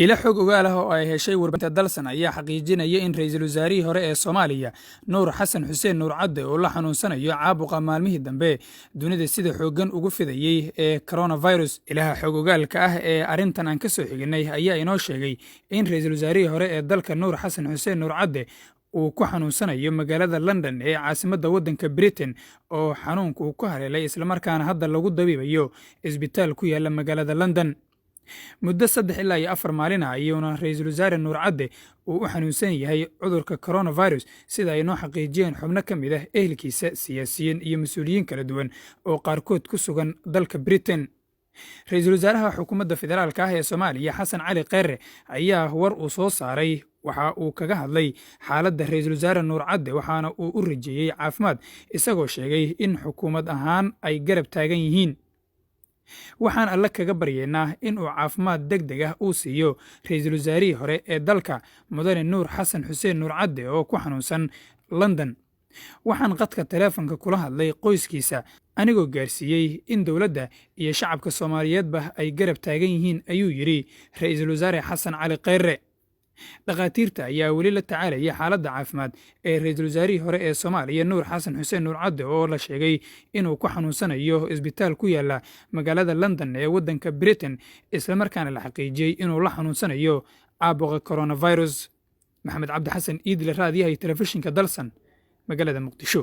ila xog ogaal ah oo ay heshay warbaahinta dalsan ayaa xaqiijinaya in ra'iisul wasaarihii hore ee Soomaaliya Nuur Xasan Xuseen Nuur Cade oo la xanuunsanayo caabuqa maalmihii dambe dunida sida xoogan ugu fidayay ee coronavirus. Ilaha xog ogaalka ah ee arintan aan ka soo xignay ayaa inoo sheegay in ra'iisul wasaarihii hore ee dalka Nuur Xasan Xuseen Nuur Cade uu ku xanuunsanayo magaalada London ee caasimadda waddanka Britain oo xanuunku uu ku haleelay isla markaana hadda lagu dabiibayo isbitaal ku yaala magaalada London. muddo 3 ilaa 4 maalin ayuuna ra'iisul wasaare Nuur Cade uu u xanuunsan yahay cudurka coronavirus sida ay noo xaqiijiyeen xubno ka mid ah ehelkiisa, siyaasiyiin iyo mas'uuliyiin kala duwan oo qaarkood ku sugan dalka Britain. ra'iisul wasaaraha xukuumadda federaalka ah ee Soomaaliya Xasan Cali Kheyre ayaa war uu soo saaray waxa uu kaga hadlay xaaladda ra'iisul wasaare Nuur Cade waxaana uu u rajeeyay caafimaad isagoo sheegay in xukuumad ahaan ay garab taagan yihiin. waxaan alla kaga baryeynaa in uu caafimaad degdeg ah uu siiyo ra'iisul wasaarihii hore ee dalka mudane Nuur Xasan Xuseen Nuur Cade oo ku xanuunsan London. waxaan qadka taleefanka kula hadlay qoyskiisa anigoo gaarsiiyey in dowladda iyo shacabka Soomaaliyeedba ay garab taagan yihiin ayuu yiri ra'iisul wasaare Xasan Cali Kheyre. dhaqaatiirta ayaa weli la tacaalaya xaaladda caafimaad ee ra'iisul wasaarihii hore ee Soomaaliya Nuur Xasan Xuseen Nuur Cade oo la sheegay inuu ku xanuunsanayo isbitaal ku yaala magaalada London ee waddanka Britain isla markaana la xaqiijiyay inuu la xanuunsanayo caabuqa coronavirus. maxamed cabdi xasan iidle raadiyaha telefishinka dalsan magaalada Muqdisho.